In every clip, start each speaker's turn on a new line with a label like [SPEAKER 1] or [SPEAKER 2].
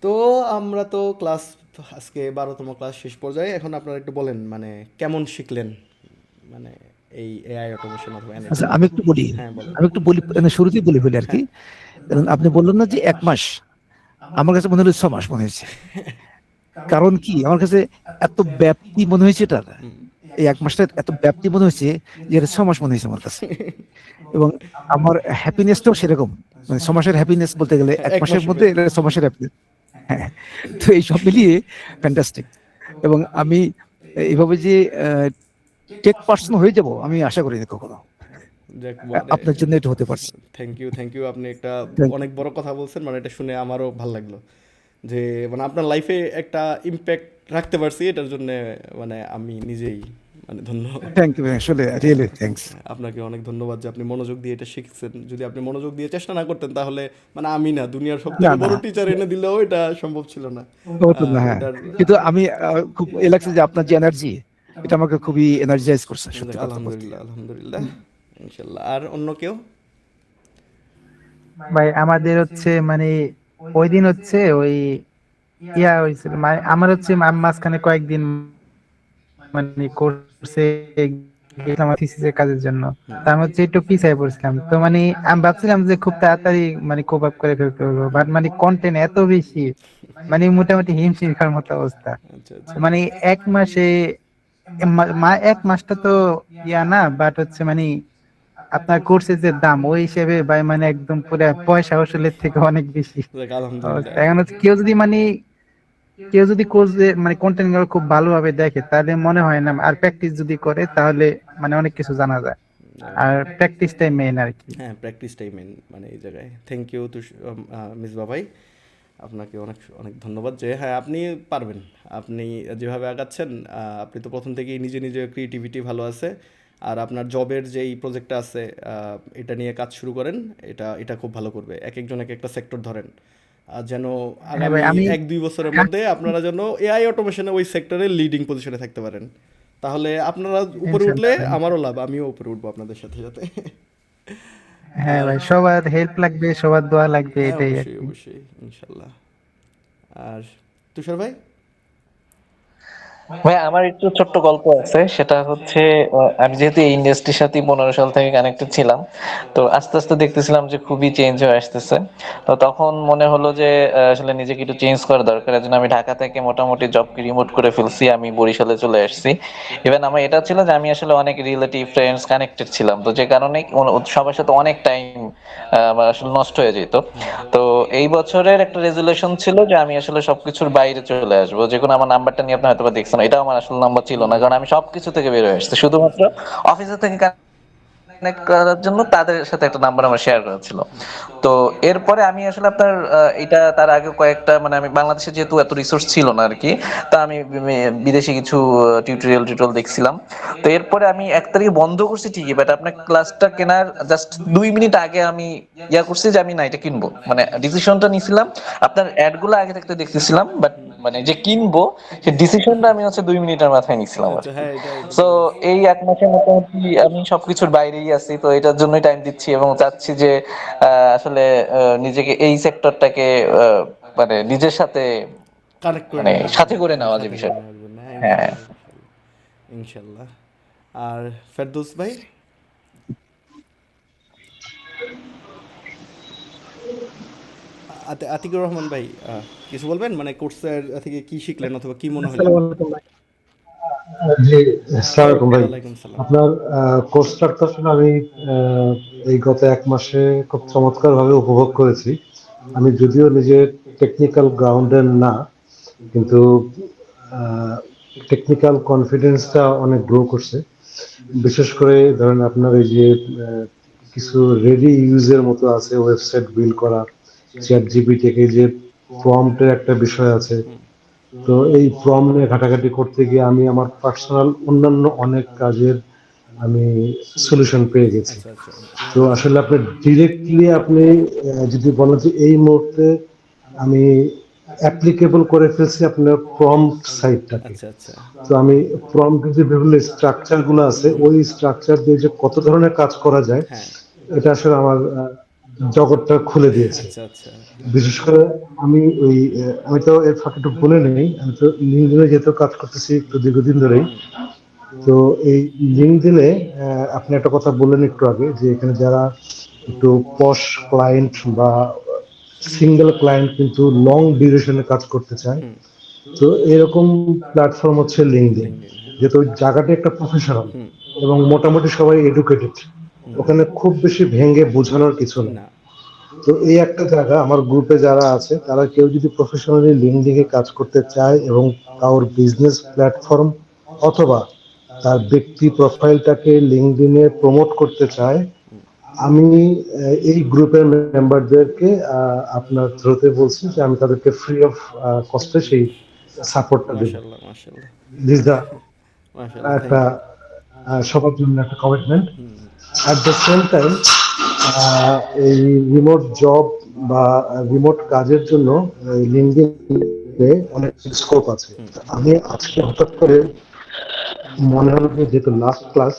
[SPEAKER 1] তো আমরা তো ক্লাস আজকে 12তম ক্লাস শেষ পর্যায়ে। এখন আপনারা একটু বলেন মানে কেমন শিখলেন মানে এই এআই অটোমেশন অথবা
[SPEAKER 2] আচ্ছা,
[SPEAKER 1] এনএলপি?
[SPEAKER 2] আমি একটু বলি।
[SPEAKER 1] হ্যাঁ বলেন।
[SPEAKER 2] মানে শুরুতেই বলি ফেলি আর কি।
[SPEAKER 1] হ্যাঁ।
[SPEAKER 2] কারণ আপনি বললেন না যে 1 মাস, আমার কাছে মনে হলো 6 মাস মনে হয়েছে। কারণ কি, আমার কাছে এত ব্যাপ্তি মনে হয়েছে এটার, এই 1 মাসটার এত ব্যাপ্তি মনে হয়েছে যে এটা 6 মাস মনে হয়েছে আমার কাছে। এবং আমার হ্যাপিনেসটাও সেরকম, মানে 6 মাসের হ্যাপিনেস বলতে গেলে
[SPEAKER 1] হ্যাঁ,
[SPEAKER 2] 1 মাসের
[SPEAKER 1] মাসে
[SPEAKER 2] মধ্যে এটা 6 মাসের হ্যাপিনেস। হ্যাঁ, তো এই সব মিলিয়ে ফ্যান্টাস্টিক। এবং আমি এইভাবে যে টেক পার্সন হয়ে যাব আমি আশা করিনি কখনো।
[SPEAKER 1] যাক মানে
[SPEAKER 2] আপনার জন্য এটা হতে পারছে।
[SPEAKER 1] Thank you, thank you. আপনি একটা
[SPEAKER 2] Thank you.
[SPEAKER 1] অনেক বড় কথা বলছেন, মানে এটা শুনে আমারও ভাল লাগলো যে মানে আপনার লাইফে একটা ইম্প্যাক্ট রাখতে পারছি, এটার জন্য মানে আমি নিজেই মানে ধন্য।
[SPEAKER 2] থ্যাংক ইউ, আসলে রিয়েলি থ্যাঙ্কস।
[SPEAKER 1] আপনাকে অনেক ধন্যবাদ যে আপনি মনোযোগ দিয়ে এটা শিখছেন। যদি আপনি মনোযোগ দিয়ে চেষ্টা না করতেন তাহলে মানে আমি না, দুনিয়ার সব
[SPEAKER 2] না
[SPEAKER 1] থেকে
[SPEAKER 2] না,
[SPEAKER 1] বড় টিচার এনে দিলেও এটা সম্ভব ছিল না।
[SPEAKER 2] হতো না, হ্যাঁ।
[SPEAKER 1] এটার
[SPEAKER 2] কিন্তু আমি খুব লাগছে যে আপনার যে এনার্জি, এটা আমাকে খুবই এনার্জাইজ করছে, সত্যি কথা বলতে।
[SPEAKER 1] আলহামদুলিল্লাহ, আলহামদুলিল্লাহ। ইনশাল্লাহ। আর অন্য কেউ?
[SPEAKER 3] ভাই আমাদের হচ্ছে মানে ওই দিন হচ্ছে ওই ইয়া হয়েছিল, মানে আমার হচ্ছে মাঝখানে কয়েকদিন মানে কোর্সে গেছিলাম থিসিস এর কাজের জন্য। তো আমি হচ্ছে একটু পিছায় পড়ছিলাম, তো মানে আমি ভাবছিলাম যে খুব তাড়াতাড়ি মানে কোপ আপ করে ফেলতে পারবো, বাট মানে কন্টেন্ট এত বেশি, মানে মোটামুটি হিমশিম খাওয়ার মতো অবস্থা।
[SPEAKER 1] আচ্ছা, আচ্ছা।
[SPEAKER 3] মানে 1 মাসে 1 মাসটা তো ইয়া না, বাট হচ্ছে মানে আপনার কোর্সের যে দাম ওই হিসেবে ভাই মানে একদম পুরো পয়সা ওসুলের থেকে অনেক বেশি
[SPEAKER 1] যাক
[SPEAKER 3] অবস্থা।
[SPEAKER 1] আলহামদুলিল্লাহ।
[SPEAKER 3] এখন হচ্ছে কেউ যদি কোর্স মানে কন্টেন্ট গুলো খুব ভালোভাবে দেখে তাহলে মনে হয় না, আর প্র্যাকটিস যদি করে তাহলে মানে অনেক কিছু জানা যায়। আর প্র্যাকটিসটাই মেইন আর কি।
[SPEAKER 1] হ্যাঁ, প্র্যাকটিসটাই মেন মানে এই জায়গায়। থ্যাংক ইউ মিসবা ভাই। আপনাকে অনেক অনেক ধন্যবাদ যে হ্যাঁ আপনি পারবেন। আপনি যেভাবে আগাচ্ছেন, আপনি তো প্রথম থেকেই নিজে নিজে ক্রিয়েটিভিটি ভালো আছে। আর আপনার জবের যেই প্রজেক্টটা আছে, এটা নিয়ে কাজ শুরু করেন। এটা এটা খুব ভালো করবে। এক একজন এক একটা সেক্টর ধরেন, আর যেন
[SPEAKER 3] হ্যাঁ ভাই
[SPEAKER 1] আগামী
[SPEAKER 3] আমি
[SPEAKER 1] 1-2 বছরের মধ্যে আপনারা যেন এআই অটোমেশনে ওই সেক্টরে লিডিং পজিশনে থাকতে পারেন। তাহলে আপনারা উপরে উঠলে
[SPEAKER 3] ইনশাল্লাহ ভাই।
[SPEAKER 1] আমারও লাভ, আমিও উপরে উঠবো আপনাদের সাথে সাথে।
[SPEAKER 3] হ্যাঁ
[SPEAKER 1] আর
[SPEAKER 3] ভাই, সবার হেল্প লাগবে, সবার দোয়া লাগবে,
[SPEAKER 1] হ্যাঁ,
[SPEAKER 3] এটাই আর
[SPEAKER 1] অবশ্যই
[SPEAKER 3] কি।
[SPEAKER 1] অবশ্যই, ইনশাল্লাহ। আর তুষার ভাই?
[SPEAKER 4] ভাই আমার একটু ছোট্ট গল্প আছে, সেটা হচ্ছে আমি যেহেতু এই ইন্ডাস্ট্রির সাথে 15 সাল থেকে কানেক্টেড ছিলাম, তো আস্তে আস্তে দেখতেছিলাম যে খুবই চেঞ্জ হয়ে আসতেছে। তো তখন মনে হলো যে আসলে নিজেকে একটু চেঞ্জ করা দরকার। এর জন্য আমি ঢাকা থেকে মোটামুটি জবকে রিমোট করে ফেলছি, আমি বরিশালে চলে আসছি। ইভেন আমার এটা ছিল যে আমি আসলে অনেক রিলেটিভ ফ্রেন্ডস কানেক্টেড ছিলাম, তো যে কারণে সবার সাথে অনেক টাইম আমার আসলে নষ্ট হয়ে যেত। তো এই বছরের একটা রেজুলেশন ছিল যে আমি আসলে সবকিছুর বাইরে চলে আসবো। যে কোনো আমার নাম্বারটা নিয়ে আপনি হয়তো বা দেখছেন, এটাও আমার আসলে নাম্বার ছিল না, কারণ আমি সবকিছু থেকে বের হয়ে আসছি, শুধুমাত্র অফিসে থেকে কানেক্ট করার জন্য তাদের সাথে একটা নাম্বার আমার শেয়ার করা ছিল। তো এরপরে আমি আসলে আপনার এটা তার আগে কয়েকটা মানে আমি বাংলাদেশে যেহেতু এত রিসোর্স ছিল না আর কি, তা আমি বিদেশি কিছু টিউটোরিয়াল দেখছিলাম। তো এরপরে আমি 1 তারিখে বন্ধ করছি ঠিকই, বাট আপনার ক্লাসটা কেনার জাস্ট 2 মিনিট আগে আমি করছি যে আমি না এটা কিনবো, মানে ডিসিশনটা নিছিলাম। আপনার অ্যাড গুলো আগে থাকতে দেখতেছিলাম, বাট মানে যে কিনবো সেই ডিসিশনটা আমি হচ্ছে 2 মিনিটের মাথায় নিছিলাম আর
[SPEAKER 1] আচ্ছা,
[SPEAKER 4] কি।
[SPEAKER 1] হ্যাঁ, এটা
[SPEAKER 4] তো
[SPEAKER 1] ভালো।
[SPEAKER 4] এই 1 মাসের মোটামুটি আমি সবকিছুর বাইরেই আছি, তো এটার জন্যই টাইম দিচ্ছি এবং চাচ্ছি যে আসলে নিজেকে এই সেক্টরটাকে মানে নিজের সাথে
[SPEAKER 1] কানেক্ট করে
[SPEAKER 4] মানে
[SPEAKER 1] নেওয়ার জন্য,
[SPEAKER 4] সাথে করে
[SPEAKER 1] হ্যাঁ
[SPEAKER 4] নেওয়া যে
[SPEAKER 1] সাথে করে
[SPEAKER 4] বিষয়টা।
[SPEAKER 1] নেওয়ার জন্য, হ্যাঁ
[SPEAKER 4] হ্যাঁ।
[SPEAKER 1] ইনশাল্লাহ, ইনশাল্লাহ, ইনশাল্লাহ। আর ফেরদৌস ভাই? আতিকুর রহমান ভাই, কিছু বলবেন মানে কোর্সের থেকে কি শিখলেন অথবা কি মনে হলো?
[SPEAKER 5] আসসালামু আলাইকুম ভাই। জি, আসসালামু আলাইকুম ভাই।
[SPEAKER 1] ওয়ালাইকুম সালাম।
[SPEAKER 5] আপনার কোর্সটা তো আসলে আমি আহ, এই গত 1 মাসে খুব চমৎকার ভাবে উপভোগ করেছি। আমি যদিও নিজে টেকনিক্যাল গ্রাউন্ডের না, কিন্তু টেকনিক্যাল কনফিডেন্সটা অনেক গ্রো করছে। বিশেষ করে ধরেন আপনার এই যে কিছু রেডি ইউজের মতো আছে ওয়েবসাইট বিল্ড করা, চ্যাট জিপি থেকে যে প্রম্পটের একটা বিষয় আছে। তো এই প্রম্পট নিয়ে ঘাটাঘাটি করতে গিয়ে আমি আমার পার্সোনাল অন্যান্য অনেক কাজের আমি সলিউশন পেয়ে গেছি।
[SPEAKER 1] আচ্ছা, আচ্ছা,
[SPEAKER 5] তো আসলে আপনি ডিরেক্টলি আপনি যদি বলেন যে এই মুহূর্তে আমি অ্যাপ্লিকেবল করে ফেলছি আপনার প্রম্পট সাইটটাকে।
[SPEAKER 1] আচ্ছা, আচ্ছা।
[SPEAKER 5] তো আমি প্রম্পটের যে বিভিন্ন স্ট্রাকচার গুলো আছে ওই স্ট্রাকচার দিয়ে যে কত ধরনের কাজ করা যায়
[SPEAKER 1] হ্যাঁ,
[SPEAKER 5] এটা আসলে আমার জগৎটা খুলে দিয়েছে।
[SPEAKER 1] আচ্ছা আচ্ছা।
[SPEAKER 5] বিশেষ করে আমি ওই আমি তো এর ফাঁকে একটু বলে নেই, আমি তো লিঙ্কডইনে যেহেতু কাজ করতেছি একটু দীর্ঘদিন ধরেই। তো এই লিঙ্কডইনে আপনি একটা কথা বললেন একটু আগে যে এখানে যারা একটু পশ ক্লায়েন্ট বা সিঙ্গেল ক্লায়েন্ট কিন্তু লং ডিউরেশনে কাজ করতে চায়,
[SPEAKER 1] হুম।
[SPEAKER 5] তো এরকম প্ল্যাটফর্ম হচ্ছে লিঙ্কডইন,
[SPEAKER 1] লিঙ্কডইন, হ্যাঁ।
[SPEAKER 5] যেহেতু ওই জায়গাটা একটা প্রফেশনাল
[SPEAKER 1] হুম।
[SPEAKER 5] এবং মোটামুটি সবাই এডুকেটেড, ওখানে খুব বেশি ভেঙে বোঝানোর কিছু নেই।
[SPEAKER 1] না।
[SPEAKER 5] তো এই একটা জায়গা, আমার গ্রুপে যারা আছে তারা কেউ যদি প্রফেশনালি লিঙ্কডইনে কাজ করতে চায় এবং কারোর বিজনেস প্ল্যাটফর্ম অথবা তার ব্যক্তি প্রোফাইলটাকে লিঙ্কডইনে প্রমোট করতে চায়, আমি এই গ্রুপের মেম্বারদেরকে আপনার থ্রুতে বলছি যে আমি তাদেরকে ফ্রি অফ কস্টে সেই সাপোর্টটা দেব।
[SPEAKER 1] মাশাআল্লাহ, মাশাআল্লাহ।
[SPEAKER 5] দিস দা
[SPEAKER 1] মাশাআল্লাহ,
[SPEAKER 5] একটা
[SPEAKER 1] থ্যাংক ইউ।
[SPEAKER 5] সবার জন্য একটা commitment.
[SPEAKER 1] Hmm.
[SPEAKER 5] At the same time এই রিমোট জব বা রিমোট কাজের জন্য লিঙ্কডইনে অনেক স্কোপ আছে। আমি আজকে হঠাৎ করে মনে হলো যে যেহেতু লাস্ট ক্লাস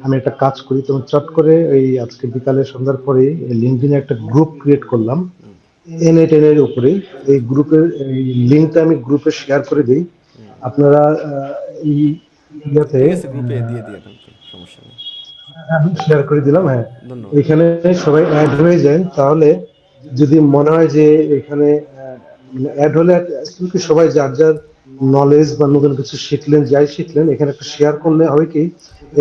[SPEAKER 5] আমি একটা কাজ করি, তো চট করে এই আজকে বিকালে সন্ধ্যার পরে লিঙ্কডইনে একটা গ্রুপ ক্রিয়েট করলাম N8N এর উপরে। এই গ্রুপের এই লিঙ্কটা আমি গ্রুপে শেয়ার করে দিই। আপনারা এই ইয়াতে
[SPEAKER 1] ঠিক আছে, গ্রুপে দিয়ে দিয়েন আপনি, সমস্যা নেই।
[SPEAKER 5] আমি শেয়ার করে দিলাম, হ্যাঁ।
[SPEAKER 1] ধন্যবাদ।
[SPEAKER 5] এখানে সবাই অ্যাড হয়ে যান, তাহলে যদি মনে হয় যে এখানে অ্যাড হলে আসলে কি সবাই যার যার নলেজ বা নতুন কিছু শিখলেন, যাই শিখলেন এখানে একটা শেয়ার করলে হবে কি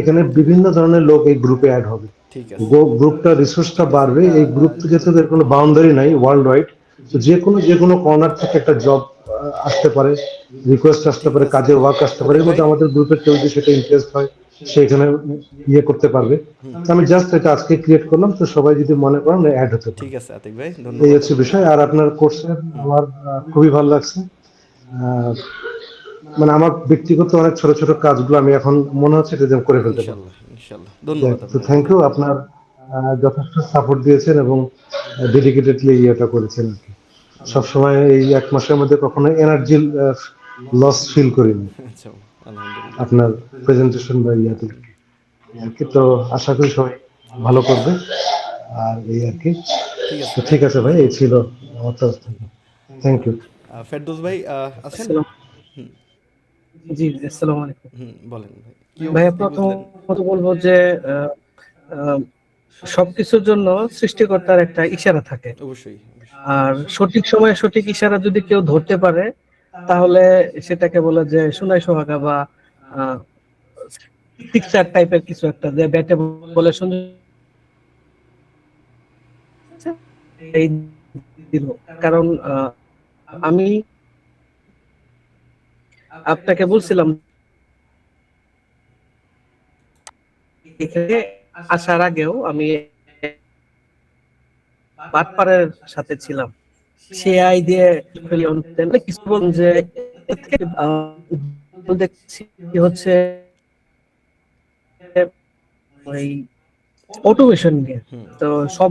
[SPEAKER 5] এখানে বিভিন্ন ধরনের লোক এই গ্রুপে অ্যাড হবে,
[SPEAKER 1] ঠিক আছে।
[SPEAKER 5] গ্রুপটা রিসোর্সটা
[SPEAKER 1] ঠিক আছে,
[SPEAKER 5] বাড়বে।
[SPEAKER 1] এটা
[SPEAKER 5] এই গ্রুপ থেকে তো এর কোনো বাউন্ডারি নাই, ওয়ার্ল্ড ওয়াইড। তো যে কোনো কর্নার থেকে একটা জব আসতে পারে, রিকোয়েস্ট আসতে
[SPEAKER 1] ঠিক
[SPEAKER 5] পারে,
[SPEAKER 1] আছে
[SPEAKER 5] কাজের ওয়ার্ক আসতে পারে,
[SPEAKER 1] আতিক
[SPEAKER 5] এর
[SPEAKER 1] ভাই।
[SPEAKER 5] মধ্যে আমাদের গ্রুপের কেউ যদি সেটা ইন্টারেস্ট হয় সেখানে ইয়ে করতে পারবে। তো আমি জাস্ট এটা আজকে ক্রিয়েট করলাম, তো সবাই যদি মনে করেন অ্যাড হতে
[SPEAKER 1] ঠিক
[SPEAKER 5] পারে।
[SPEAKER 1] আছে আতিক ভাই,
[SPEAKER 5] এই
[SPEAKER 1] ধন্যবাদ
[SPEAKER 5] হচ্ছে
[SPEAKER 1] আপনাকে।
[SPEAKER 5] বিষয়। আর আপনার কোর্সের আমার খুবই ভালো লাগছে। আহ, মানে আমার ব্যক্তিগত অনেক ছোট ছোট কাজগুলো আমি এখন মনে হচ্ছে এটা দিয়ে করে ফেলতে পারবো।
[SPEAKER 1] ইনশাল্লাহ, ইনশাল্লাহ, ধন্যবাদ
[SPEAKER 5] তো
[SPEAKER 1] আপনাকে।
[SPEAKER 5] থ্যাংক ইউ, আপনার যথেষ্ট সাপোর্ট দিয়েছেন এবং ডেডিকেটেডলি ইয়েটা করেছেন আর কি। সবসময় এই 1 মাসের মধ্যে কখনো এনার্জি লস ফিল করিনি
[SPEAKER 1] আচ্ছা, আলহামদুলিল্লাহ।
[SPEAKER 5] আপনার প্রেজেন্টেশন বা ইয়াতে আর কি। তো আশা করি সবাই ভালো করবে। আর এই আর কি।
[SPEAKER 1] ঠিক
[SPEAKER 5] তো
[SPEAKER 1] আছে ভাই,
[SPEAKER 5] ঠিক আছে ভাই, এই ছিল আমার তরফ থেকে। Thank you.
[SPEAKER 1] ফেরদৌস ভাই আছেন?
[SPEAKER 3] আসসালাম,
[SPEAKER 1] হুম।
[SPEAKER 3] জি আসসালামু আলাইকুম।
[SPEAKER 1] হুম, বলেন ভাই, কি
[SPEAKER 3] ভাইয়া
[SPEAKER 1] কি বুঝলেন?
[SPEAKER 3] প্রথমত বলবো যে আহ, আহ, সবকিছুর জন্য সৃষ্টিকর্তার একটা ইশারা থাকে,
[SPEAKER 1] অবশ্যই, অবশ্যই।
[SPEAKER 3] আর সঠিক সময়ে সঠিক ইশারা যদি কেউ ধরতে পারে তাহলে সেটাকে বলে যে সোনাই সোহাগা বা সিক্সার টাইপের কিছু একটা, যে ব্যাটে বলে সুন্দর এই দিল। কারণ আমি আপনাকে বলছিলাম এখানে আসার আগেও আমি বাটপারের সাথে ছিলাম, সে আই দিয়ে কিছু বলুন যে দেখছি হচ্ছে ওই অটোমেশন নিয়ে।
[SPEAKER 1] হুম।
[SPEAKER 3] তো সব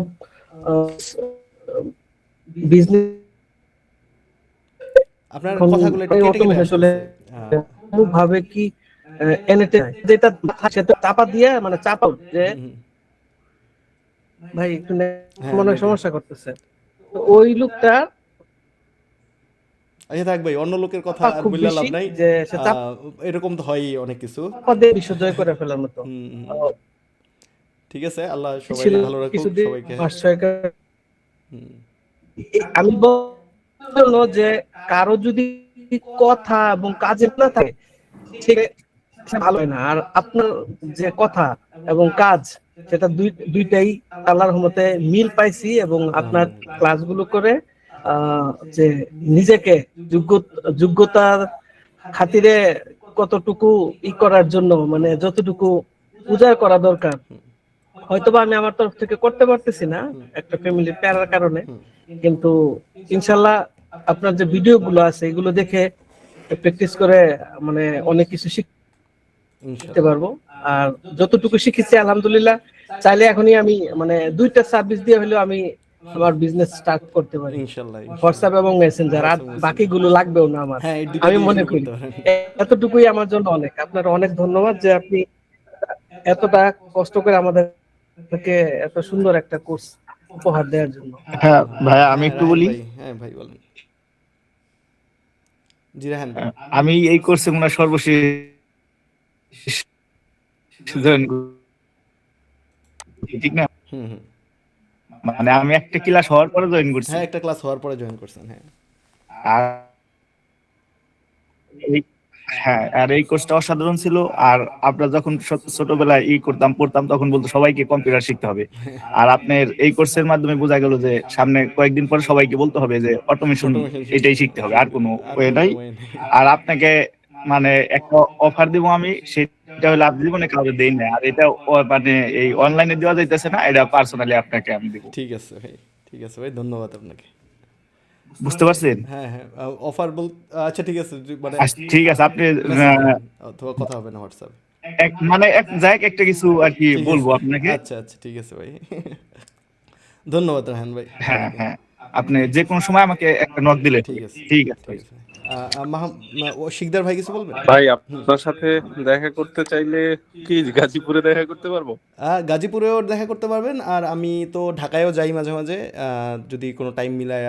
[SPEAKER 3] বিজনেস
[SPEAKER 1] আপনার
[SPEAKER 3] এখন
[SPEAKER 1] কথাগুলো একটু কেটে কেটে
[SPEAKER 3] অটোমেশন চলে
[SPEAKER 1] আসতেছে।
[SPEAKER 3] ভাবে কি এনেতে যেটা সেটা চাপা দিয়ে মানে চাপা যে
[SPEAKER 1] হুম, হুম।
[SPEAKER 3] ভাই একটু
[SPEAKER 1] হ্যাঁ,
[SPEAKER 3] মনে হয়
[SPEAKER 1] নেটে।
[SPEAKER 3] সমস্যা করতেছে। তো ওই লোকটা
[SPEAKER 1] আচ্ছা থাক ভাই, অন্য লোকের কথা
[SPEAKER 3] চাপা
[SPEAKER 1] আর
[SPEAKER 3] খুব
[SPEAKER 1] বললে লাভ
[SPEAKER 3] বেশি,
[SPEAKER 1] নাই।
[SPEAKER 3] যে সে
[SPEAKER 1] আহ, এরকম তো হয়ই অনেক কিছু।
[SPEAKER 3] চাপা দিয়ে বিশ্ব জয় করে ফেলার মতো।
[SPEAKER 1] হুম, হুম।
[SPEAKER 3] তো
[SPEAKER 1] ঠিক আছে, আল্লাহ
[SPEAKER 3] ছিল
[SPEAKER 1] সবাইকে ভালো রাখুক,
[SPEAKER 3] কিছুদিন
[SPEAKER 1] সবাইকে।
[SPEAKER 3] মাস ছয়েক।
[SPEAKER 1] হুম।
[SPEAKER 3] আমি বলবো যে কারো যদি কথা এবং কাজে না থাকে সে ভালো হয় না। আর আপনার যে কথা এবং কাজ সেটা দুইটাই আল্লাহর রহমতে মিল পাইছি, এবং আপনার
[SPEAKER 1] আলহামদুলিল্লাহ।
[SPEAKER 3] ক্লাসগুলো করে যে নিজেকে যোগ্য যোগ্যতার খাতিরে কতটুকু করার জন্য, মানে যতটুকু উজাড় করা দরকার, হয়তোবা আমি আমার তরফ থেকে করতে পারতেছি না একটা ফ্যামিলির প্যারার কারণে,
[SPEAKER 1] হুম।
[SPEAKER 3] কিন্তু ইনশাল্লাহ আপনার যে ভিডিও গুলো আছে এগুলো দেখে প্র্যাকটিস করে মানে অনেক কিছু শিখতে
[SPEAKER 1] ইনশাল্লাহ,
[SPEAKER 3] পারবো। আর যতটুকু শিখেছি আলহামদুলিল্লাহ, চাইলে এখনই আমি মানে দুইটা সার্ভিস দিয়ে হলেও আমি আমার বিজনেস স্টার্ট করতে পারি,
[SPEAKER 1] ইনশাল্লাহ, ইনশাল্লাহ।
[SPEAKER 3] হোয়াটসঅ্যাপ এবং মেসেঞ্জার, আর
[SPEAKER 1] হোয়াটসঅ্যাপ মেসেঞ্জার।
[SPEAKER 3] বাকিগুলো লাগবেও না আমার।
[SPEAKER 1] হ্যাঁ, এই দুইটা
[SPEAKER 3] আমি
[SPEAKER 1] দিয়ে
[SPEAKER 3] মনে
[SPEAKER 1] শুরু
[SPEAKER 3] করি
[SPEAKER 1] করতে পারেন।
[SPEAKER 3] এতটুকুই আমার জন্য অনেক। আপনার অনেক ধন্যবাদ যে আপনি এতটা কষ্ট করে আমাদেরকে এত সুন্দর একটা কোর্স
[SPEAKER 6] উপহার দেওয়ার জন্য।
[SPEAKER 2] হ্যাঁ ভাইয়া, আমি
[SPEAKER 1] হ্যাঁ
[SPEAKER 2] একটু
[SPEAKER 1] রাহান
[SPEAKER 2] বলি।
[SPEAKER 1] ভাই, হ্যাঁ ভাই বলেন। জি রাহান ভাই।
[SPEAKER 2] আমি এই কোর্সে মনে হয় সর্বশেষ জয়েন করছি, ঠিক না?
[SPEAKER 1] হুম হুম।
[SPEAKER 2] মানে আমি একটা ক্লাস হওয়ার পরে জয়েন করছি।
[SPEAKER 1] হ্যাঁ একটা ক্লাস হওয়ার পরে জয়েন করছেন, হ্যাঁ।
[SPEAKER 2] আর এই হ্যাঁ, আর এই কোর্সটা অসাধারণ ছিল। আর আমরা যখন ছোটবেলায় করতাম পড়তাম, তখন বলতো সবাইকে কম্পিউটার শিখতে হবে। আর আপনার এই কোর্সের মাধ্যমে বোঝা গেল যে সামনে কয়েকদিন পরে সবাইকে বলতে হবে যে অটোমেশন
[SPEAKER 1] অটোমেশন শিখতে
[SPEAKER 2] এটাই
[SPEAKER 1] হবে,
[SPEAKER 2] শিখতে হবে, আর কোনো
[SPEAKER 1] আর
[SPEAKER 2] ওয়ে
[SPEAKER 1] কোনো
[SPEAKER 2] নাই।
[SPEAKER 1] ওয়ে নেই।
[SPEAKER 2] আর আপনাকে মানে একটা অফার দিব আমি, সেটা হলো আপনি জীবনে কাউকে দেই না। আর এটা মানে এই অনলাইনে দেওয়া যাইতেছে না, এটা পার্সোনালি আপনাকে আমি দিব।
[SPEAKER 1] ঠিক আছে ভাই, ঠিক আছে ভাই, ধন্যবাদ আপনাকে।
[SPEAKER 2] বুঝতে পারছেন?
[SPEAKER 1] হ্যাঁ হ্যাঁ, অফার বল, আচ্ছা ঠিক আছে, মানে
[SPEAKER 2] আচ্ছা, ঠিক আছে, আপনি
[SPEAKER 1] মেসেজ দিবেন অথবা কথা হবে না হোয়াটসঅ্যাপে।
[SPEAKER 2] মানে এক যাই একটা কিছু আর কি
[SPEAKER 1] ঠিক
[SPEAKER 2] বলবো
[SPEAKER 1] আছে,
[SPEAKER 2] আপনাকে।
[SPEAKER 1] আচ্ছা আচ্ছা ঠিক আছে ভাই। ধন্যবাদ রাহান ভাই
[SPEAKER 2] হ্যাঁ
[SPEAKER 1] আপনাকে।
[SPEAKER 2] হ্যাঁ, আপনি যে কোনো সময় আমাকে একটা নক দিলে
[SPEAKER 1] ঠিক
[SPEAKER 2] হবে।
[SPEAKER 1] আছে,
[SPEAKER 2] ঠিক আছে
[SPEAKER 1] ঠিক
[SPEAKER 2] ভাই।
[SPEAKER 1] আছে ভাই। ও শিকদার ভাই কিছু বলবেন?
[SPEAKER 7] ভাই
[SPEAKER 1] হুম।
[SPEAKER 7] আপনার সাথে দেখা করতে চাইলে কি গাজীপুরে দেখা করতে পারবো?
[SPEAKER 1] গাজীপুরেও দেখা করতে পারবেন, আর আমি তো ঢাকায়ও যাই মাঝে মাঝে, যদি কোনো টাইম মিলায়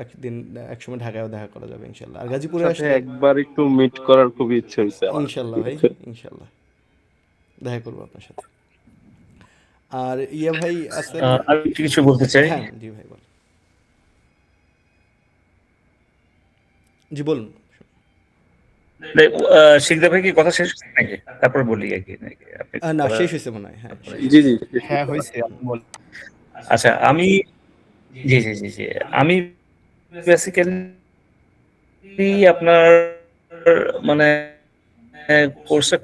[SPEAKER 1] একদিন একসময় ঢাকায়ও দেখা করা যাবে ইনশাল্লাহ। আর গাজীপুরে
[SPEAKER 7] সাথে
[SPEAKER 1] আসলে
[SPEAKER 7] একবার একটু মিট করার খুবই ইচ্ছে হয়েছে আমার।
[SPEAKER 1] ইনশাল্লাহ ভাই, ইনশাল্লাহ দেখা করবো আপনার সাথে। আর ইয়া ভাই আছেন?
[SPEAKER 8] আমি একটু কিছু বলতে চাই।
[SPEAKER 1] হ্যাঁ জি ভাই বল, জি বলুন।
[SPEAKER 8] শিকদার ভাই কি কথা শেষ হয়েছে নাকি? তারপর বলি আর কি নাকি আপনি
[SPEAKER 1] না
[SPEAKER 8] কথা
[SPEAKER 1] শেষ হয়েছে মনে হয়, হ্যাঁ শেষ
[SPEAKER 7] জি
[SPEAKER 1] হয়েছে।
[SPEAKER 7] জি,
[SPEAKER 2] হ্যাঁ হয়েছে, আপনি বলেন।
[SPEAKER 8] আচ্ছা আমি জি জি জি জি আমি বেসিক্যালি আপনার মানে কোর্সটা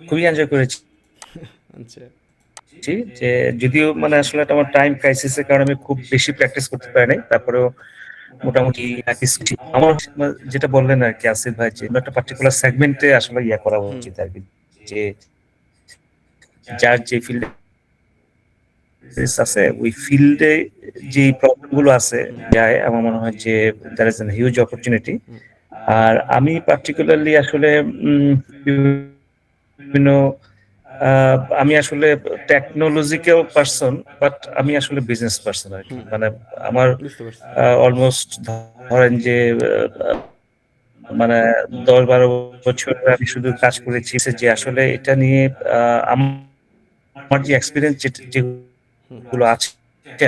[SPEAKER 8] খুবই এনজয় করেছি।
[SPEAKER 1] আচ্ছা।
[SPEAKER 8] যে যদিও মানে আসলে এটা আমার টাইম ক্রাইসিসের কারণে আমি খুব বেশি প্র্যাকটিস করতে পারি নাই, তারপরেও মোটামুটি practice করছি। আমার যেটা বললেন আর কি আসিফ ভাই, যে একটা পার্টিকুলার সেগমেন্টে আসলে ইয়া করা
[SPEAKER 1] হুম
[SPEAKER 8] উচিত আর কি, যে যার যে ফিল্ডে আছে ওই ফিল্ডে যে প্রবলেম গুলো আছে
[SPEAKER 1] হুম
[SPEAKER 8] যায়, আমার মনে হয় যে there is an huge opportunity.
[SPEAKER 1] হুম
[SPEAKER 8] আর আমি পার্টিকুলারলি আসলে বিভিন্ন আমি আসলে টেকনোলজিক্যাল পার্সন, বাট আমি আসলে বিজনেস পার্সন আর কি।
[SPEAKER 1] হুম,
[SPEAKER 8] মানে আমার
[SPEAKER 1] বুঝতে পারছি।
[SPEAKER 8] অলমোস্ট ধরেন যে মানে 10-12 বছর আমি শুধু কাজ করেছি যে আসলে এটা নিয়ে আমার যে এক্সপিরিয়েন্স
[SPEAKER 1] হুম
[SPEAKER 8] যেগুলো আছে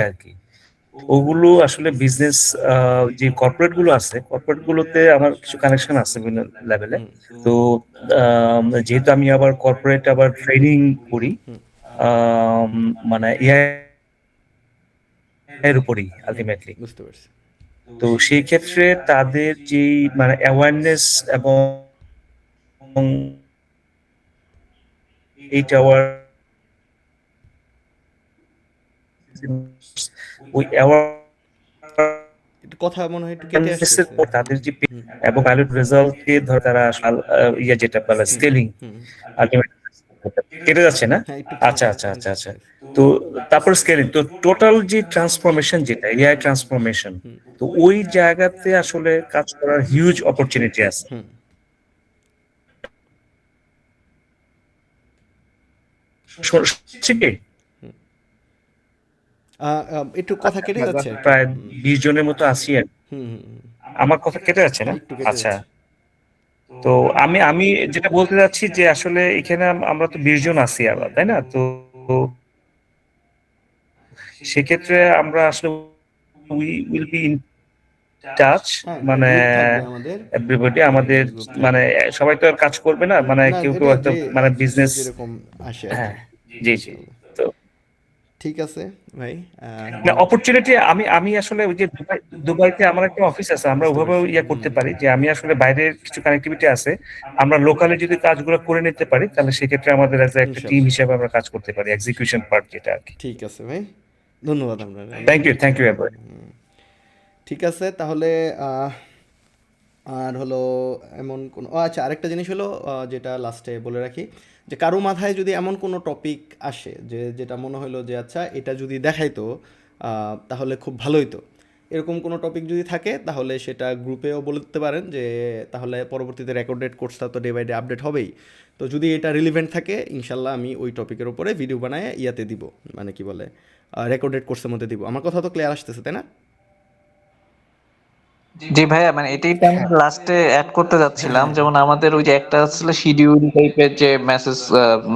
[SPEAKER 8] আর কি, ওগুলো আসলে বিজনেস যে কর্পোরেট গুলো আছে, কর্পোরেট গুলোতে আমার কিছু কানেকশন আছে বিভিন্ন লেভেলে।
[SPEAKER 1] হুম
[SPEAKER 8] তো যেহেতু আমি আবার কর্পোরেট আবার ট্রেনিং করি,
[SPEAKER 1] হুম
[SPEAKER 8] আম, মানে এআই এর উপরই
[SPEAKER 1] হুম,
[SPEAKER 8] আলটিমেটলি।
[SPEAKER 1] বুঝতে পারছি।
[SPEAKER 8] তো সেই ক্ষেত্রে তাদের যে মানে অ্যাওয়ারনেস এবং এই টাওয়ার ওই
[SPEAKER 1] একটু কথা মনে হয় একটু কেটে
[SPEAKER 8] অ্যাওয়ারনেস এর
[SPEAKER 1] আসতেছে।
[SPEAKER 8] পর তাদের যে
[SPEAKER 1] হুম
[SPEAKER 8] এবং পাইলট রেজাল্ট কে ধর তারা ইয়ে যেটা বলে
[SPEAKER 1] হুম
[SPEAKER 8] স্কেলিং
[SPEAKER 1] হুম,
[SPEAKER 8] আলটিমেটলি কেটে যাচ্ছে না।
[SPEAKER 1] হ্যাঁ একটু
[SPEAKER 8] আচ্ছা আচ্ছা আচ্ছা আচ্ছা। তো তারপর স্কেলিং, তো টোটাল যে ট্রান্সফরমেশন যেটা এআই ট্রান্সফরমেশন,
[SPEAKER 1] হুম
[SPEAKER 8] তো ওই জায়গাতে আসলে কাজ করার হিউজ অপরচুনিটি আছে।
[SPEAKER 1] হুম।
[SPEAKER 8] ঠিক আছে?
[SPEAKER 1] একটু কথা কেটে যাচ্ছে আর কি।
[SPEAKER 8] প্রায়
[SPEAKER 1] হুম
[SPEAKER 8] 20 জনের মতো আছি আর কি।
[SPEAKER 1] হুম হুম হুম।
[SPEAKER 8] আমার কথা কেটে যাচ্ছে না?
[SPEAKER 1] হ্যাঁ একটু কেটে
[SPEAKER 8] আচ্ছা।
[SPEAKER 1] যাচ্ছে।
[SPEAKER 8] তো আমি আমি যেটা বলতে চাচ্ছি যে আসলে এখানে আমরা তো 20 জন আছি আবার, তাই না? তো সেক্ষেত্রে আমরা আসলে we will be in touch,
[SPEAKER 1] হ্যাঁ
[SPEAKER 8] মানে
[SPEAKER 1] গ্রুপ থাকবে আমাদের।
[SPEAKER 8] এভরিবডি
[SPEAKER 1] হ্যাঁ
[SPEAKER 8] আমাদের
[SPEAKER 1] গ্রুপ
[SPEAKER 8] মানে
[SPEAKER 1] থাকবে।
[SPEAKER 8] সবাই তো আর কাজ করবে না, মানে
[SPEAKER 1] না
[SPEAKER 8] কেউ কেউ
[SPEAKER 1] এটা
[SPEAKER 8] একটা
[SPEAKER 1] যে
[SPEAKER 8] মানে
[SPEAKER 1] যে
[SPEAKER 8] বিজনেস।
[SPEAKER 1] যেরকম আসে আর
[SPEAKER 8] হ্যাঁ
[SPEAKER 1] কি।
[SPEAKER 8] জি জি।
[SPEAKER 1] ইনশাল্লাহ।
[SPEAKER 8] তো
[SPEAKER 1] ঠিক আছে ভাই।
[SPEAKER 8] না অপরচুনিটি, আমি আমি আসলে ওই যে দুবাইতে আমার একটা অফিস আছে, আমরা
[SPEAKER 1] বুঝতে
[SPEAKER 8] ওভাবে
[SPEAKER 1] পারছি।
[SPEAKER 8] ইয়ে
[SPEAKER 1] হুম
[SPEAKER 8] করতে পারি যে আমি আসলে বাইরের কিছু কানেক্টিভিটি আছে, আমরা লোকালে যদি কাজগুলো করে নিতে পারি, তাহলে সেক্ষেত্রে আমাদের as a একটা টিম
[SPEAKER 1] ইনশাল্লাহ।
[SPEAKER 8] হিসেবে আমরা কাজ করতে পারি, এক্সিকিউশন পার্ট যেটা আর কি।
[SPEAKER 1] ঠিক আছে ভাই, ধন্যবাদ আপনার।
[SPEAKER 8] Thank you ever.
[SPEAKER 1] ঠিক আছে তাহলে। আহ, আর হলো এমন কোনো, ও আচ্ছা আরেকটা জিনিস হলো, যেটা লাস্টে বলে রাখি, যে কারো মাথায় যদি এমন কোনো টপিক আসে যে যেটা মনে হলো যে আচ্ছা এটা যদি দেখাইতো তাহলে খুব ভালো হতো, এরকম কোনো টপিক যদি থাকে তাহলে সেটা গ্রুপেও বলতে পারেন, যে তাহলে পরবর্তীতে রেকর্ডেড কোর্সটা তো ডে বাই ডে আপডেট হবেই। তো যদি এটা রিলিভেন্ট থাকে ইনশাল্লাহ আমি ওই টপিকের উপরে ভিডিও বানায় ইয়াতে দিব, মানে কি বলে রেকর্ডেড কোর্সের মধ্যে দিব। আমার কথা তো ক্লিয়ার আসতেছে তাই না?
[SPEAKER 4] জি ভাইয়া, মানে এটাই তো আমি লাস্টে অ্যাড করতে যাচ্ছিলাম, যেমন আমাদের ওই যে একটা ছিল শিডিউল টাইপের যে মেসেজ,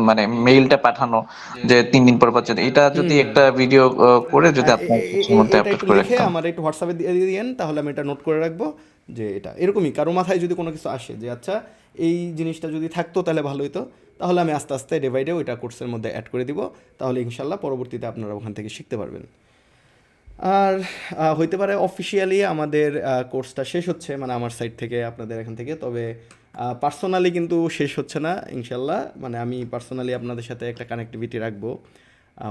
[SPEAKER 4] মানে মেইলটা পাঠানো, যে 3 দিন পর পাচ্ছেন, এটা যদি একটা ভিডিও করে যদি আপনার কিছুর মধ্যে
[SPEAKER 1] এটা
[SPEAKER 4] আপলোড
[SPEAKER 1] একটু
[SPEAKER 4] করে
[SPEAKER 1] লিখে
[SPEAKER 4] রাখতাম।
[SPEAKER 1] আমার একটু হোয়াটসঅ্যাপে দিয়ে দিয়েন, তাহলে আমি এটা নোট করে রাখবো। যে এটা এরকমই কারো মাথায় যদি কোনো কিছু আসে যে আচ্ছা এই জিনিসটা যদি থাকতো তাহলে ভালো হতো, তাহলে আমি আস্তে আস্তে ডে বাই ডে ওইটা কোর্সের মধ্যে অ্যাড করে দিব। তাহলে ইনশাল্লাহ পরবর্তীতে আপনারা ওখান থেকে শিখতে পারবেন। আর হইতে পারে অফিসিয়ালি আমাদের কোর্সটা শেষ হচ্ছে, মানে আমার সাইড থেকে আপনাদের এখান থেকে, তবে পার্সোনালি কিন্তু শেষ হচ্ছে না ইনশাল্লাহ। মানে আমি পার্সোনালি আপনাদের সাথে একটা কানেক্টিভিটি রাখবো,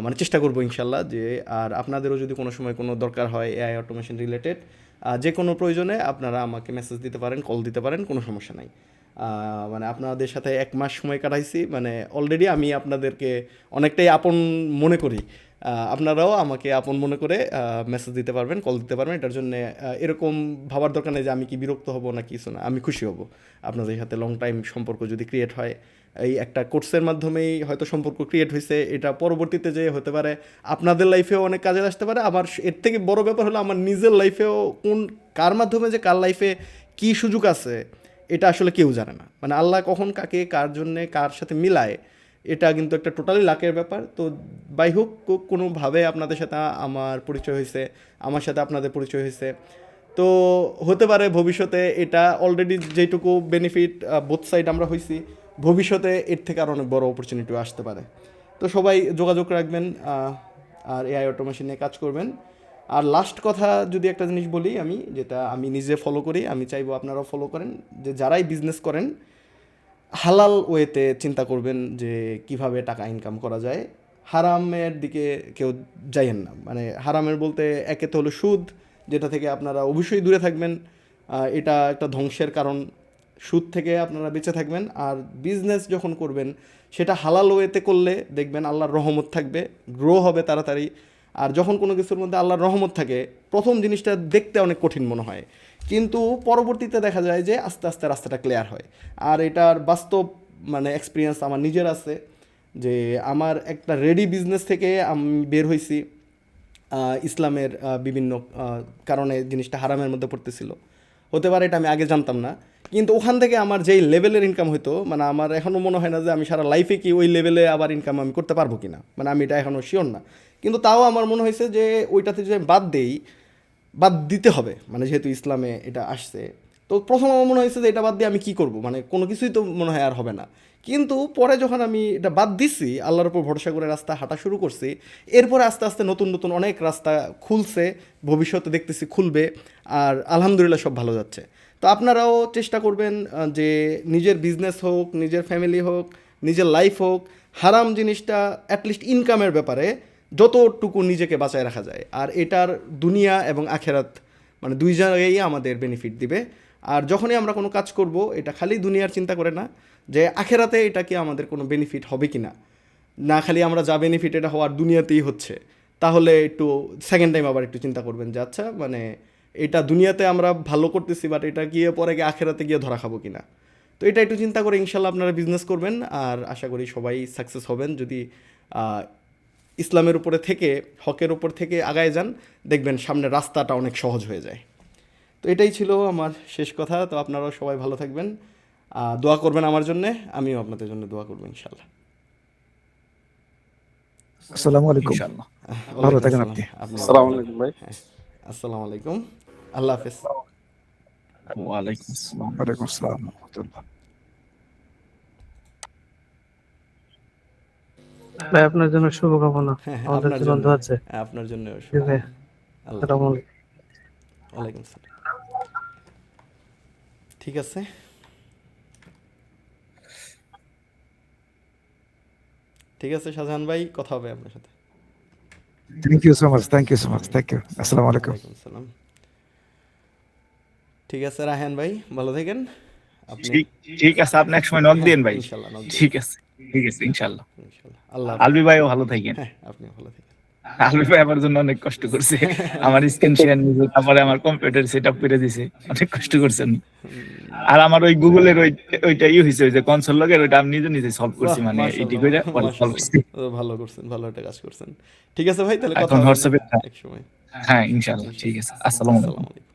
[SPEAKER 1] মানে চেষ্টা করবো ইনশাল্লাহ। যে আর আপনাদেরও যদি কোনো সময় কোনো দরকার হয় এআই অটোমেশন রিলেটেড, যে কোনো প্রয়োজনে আপনারা আমাকে মেসেজ দিতে পারেন, কল দিতে পারেন, কোনো সমস্যা নাই। মানে আপনাদের সাথে 1 মাস সময় কাটাইছি, মানে অলরেডি আমি আপনাদেরকে অনেকটাই আপন মনে করি। আপনারাও আমাকে আপন মনে করে মেসেজ দিতে পারবেন, কল দিতে পারবেন। এটার জন্য এরকম ভাবার দরকার নেই যে আমি কি বিরক্ত হব না কিছু না, আমি খুশি হব আপনাদের সাথে লং টাইম সম্পর্ক যদি ক্রিয়েট হয়। এই একটা কোর্সের মাধ্যমেই হয়তো সম্পর্ক ক্রিয়েট হয়েছে, এটা পরবর্তীতে যে হতে পারে আপনাদের লাইফেও অনেক কাজে আসতে পারে। আবার এর থেকে বড় ব্যাপার হলো আমার নিজের লাইফেও কার মাধ্যমে যে কার লাইফে কী সুযোগ আছে এটা আসলে কেউ জানে না। মানে আল্লাহ কখন কাকে কার জন্যে কার সাথে মিলায়, এটা কিন্তু একটা টোটালি লাকের ব্যাপার। তো বাই হোক কোনোভাবে আপনাদের সাথে আমার পরিচয় হয়েছে, আমার সাথে আপনাদের পরিচয় হয়েছে। তো হতে পারে ভবিষ্যতে এটা অলরেডি যেটুকু বেনিফিট বোথ সাইড আমরা হয়েছি, ভবিষ্যতে এর থেকে আরও অনেক বড় অপরচুনিটিও আসতে পারে। তো সবাই যোগাযোগ রাখবেন আর এআই অটোমেশন নিয়ে কাজ করবেন। আর লাস্ট কথা যদি একটা জিনিস বলি আমি, যেটা আমি নিজে ফলো করি, আমি চাইবো আপনারাও ফলো করেন, যে যারাই বিজনেস করেন হালাল ওয়েতে চিন্তা করবেন যে কিভাবে টাকা ইনকাম করা যায়। হারামের দিকে কেউ যাইয়েন না। মানে হারামের বলতে একে তো হলো সুদ, যেটা থেকে আপনারা অবশ্যই দূরে থাকবেন, এটা একটা ধ্বংসের কারণ। সুদ থেকে আপনারা বেঁচে থাকবেন। আর বিজনেস যখন করবেন সেটা হালাল ওয়েতে করলে দেখবেন আল্লাহর রহমত থাকবে, গ্রো হবে তাড়াতাড়ি। আর যখন কোনো কিছুর মধ্যে আল্লাহর রহমত থাকে, প্রথম জিনিসটা দেখতে অনেক কঠিন মনে হয়, কিন্তু পরবর্তীতে দেখা যায় যে আস্তে আস্তে রাস্তাটা ক্লিয়ার হয়। আর এটার বাস্তব মানে এক্সপিরিয়েন্স আমার নিজের আছে, যে আমার একটা রেডি বিজনেস থেকে আমি বের হয়েছি ইসলামের বিভিন্ন কারণে জিনিসটা হারামের মধ্যে পড়তেছিল। হতে পারে এটা আমি আগে জানতাম না, কিন্তু ওখান থেকে আমার যেই লেভেলের ইনকাম হতো, মানে আমার এখনও মনে হয় না যে আমি সারা লাইফে কি ওই লেভেলে আবার ইনকাম আমি করতে পারবো কি না, মানে আমি এটা এখনও শিওর না। কিন্তু তাও আমার মনে হয়েছে যে ওইটাতে যদি আমি বাদ দিতে হবে, মানে যেহেতু ইসলামে এটা আসছে। তো প্রথম আমার মনে হয়েছে যে এটা বাদ দিয়ে আমি কী করব, মানে কোনো কিছুই তো মনে হয় আর হবে না। কিন্তু পরে যখন আমি এটা বাদ দিছি, আল্লাহর উপর ভরসা করে রাস্তা হাঁটা শুরু করছি, এরপরে আস্তে আস্তে নতুন নতুন অনেক রাস্তা খুলছে, ভবিষ্যতে দেখতেছি খুলবে। আর আলহামদুলিল্লাহ সব ভালো যাচ্ছে। তো আপনারাও চেষ্টা করবেন যে নিজের বিজনেস হোক, নিজের ফ্যামিলি হোক, নিজের লাইফ হোক, হারাম জিনিসটা অ্যাটলিস্ট ইনকামের ব্যাপারে যতটুকু নিজেকে বাঁচায় রাখা যায়। আর এটার দুনিয়া এবং আখেরাত মানে দুই জায়গায়ই আমাদের বেনিফিট দিবে। আর যখনই আমরা কোনো কাজ করব, এটা খালি দুনিয়ার চিন্তা করে না যে আখেরাতে এটা কি আমাদের কোনো বেনিফিট হবে কি না, না খালি আমরা যা বেনিফিট এটা হওয়ার দুনিয়াতেই হচ্ছে, তাহলে একটু সেকেন্ড টাইম আবার একটু চিন্তা করবেন যে আচ্ছা মানে এটা দুনিয়াতে আমরা ভালো করতেছি, বাট এটা গিয়ে পরে গিয়ে আখেরাতে গিয়ে ধরা খাবো কিনা। তো এটা একটু চিন্তা করে ইনশাল্লাহ আপনারা বিজনেস করবেন। আর আশা করি সবাই সাকসেস হবেন যদি ইসলামের উপরে থেকে, হকের উপর থেকে আগায় যান, দেখবেন সামনে রাস্তাটা অনেক সহজ হয়ে যায়। তো এটাই ছিল আমার শেষ কথা। তো আপনারাও সবাই ভালো থাকবেন, দোয়া করবেন আমার জন্যে, আমিও আপনাদের জন্য দোয়া করবো ইনশাল্লাহ।
[SPEAKER 2] আসসালামু আলাইকুম।
[SPEAKER 8] ইনশাআল্লাহ।
[SPEAKER 2] ভালো
[SPEAKER 1] ওয়ালাইকুম
[SPEAKER 2] থাকেন
[SPEAKER 1] আসসালাম।
[SPEAKER 2] আপনি।
[SPEAKER 1] আপনি
[SPEAKER 7] আসসালামু আলাইকুম ভাই।
[SPEAKER 1] আসসালামু আলাইকুম। আল্লাহ হাফেজ।
[SPEAKER 8] ওয়ালাইকুম আসসালাম।
[SPEAKER 2] ওয়ালাইকুম আসসালাম ওয়া রাহমাতুল্লাহ।
[SPEAKER 3] ভাই আপনার জন্য শুভকামনা,
[SPEAKER 1] হ্যাঁ,
[SPEAKER 3] আমাদের
[SPEAKER 1] আপনার
[SPEAKER 3] জন্য
[SPEAKER 1] জন্য,
[SPEAKER 3] দোয়া আছে।
[SPEAKER 1] আপনার জন্য।
[SPEAKER 3] জি ভাই,
[SPEAKER 1] আল্লাহ,
[SPEAKER 3] আসসালামু আলাইকুম।
[SPEAKER 1] ওয়ালাইকুম আসসালাম। ঠিক আছে, ঠিক আছে শাহজাহান ভাই, কথা হবে আপনার সাথে।
[SPEAKER 2] Thank you so much, thank you so much, thank you. আসসালামু আলাইকুম।
[SPEAKER 1] ওয়ালাইকুম আসসালাম। ঠিক আছে রায়হান ভাই, ভালো থাকেন আপনি।
[SPEAKER 8] ঠিক আছে, আপনি এক সময় নক দিন ভাই।
[SPEAKER 1] ইনশাল্লাহ নক দিন।
[SPEAKER 8] ঠিক আছে, ঠিক আছে, ইনশাআল্লাহ।
[SPEAKER 1] ইনশাল্লাহ। আল্লাহ
[SPEAKER 8] আলবি ভাইও ভালো থাকেন।
[SPEAKER 1] হ্যাঁ, আপনিও ভালো থাকেন।
[SPEAKER 6] আলবি ভাই আমার জন্য অনেক কষ্ট করছে, আমার স্ক্রিন শেয়ার নিয়ে তারপরে আমার কম্পিউটার সেট আপ করে দিছে, অনেক কষ্ট করছেন। আর আমার ওই গুগলের ওইটা হয়েছে, ওই যে কনসোল লগের ওইটা আমি নিজে নিজে সলভ করছি,
[SPEAKER 1] বাহ,
[SPEAKER 6] মানে এটি
[SPEAKER 1] মাশাআল্লাহ,
[SPEAKER 6] করে পরে সলভ
[SPEAKER 1] মাশাআল্লাহ।
[SPEAKER 6] করছি।
[SPEAKER 1] ভালো করছেন, ভালো একটা কাজ করছেন। ঠিক আছে ভাই, তাহলে কথা
[SPEAKER 6] এখন
[SPEAKER 1] হবে না
[SPEAKER 6] হোয়াটসঅ্যাপে,
[SPEAKER 1] এক সময়।
[SPEAKER 6] হ্যাঁ ইনশাআল্লাহ ঠিক আছে, আসসালামু আলাইকুম।
[SPEAKER 1] আসসালামু আলাইকুম।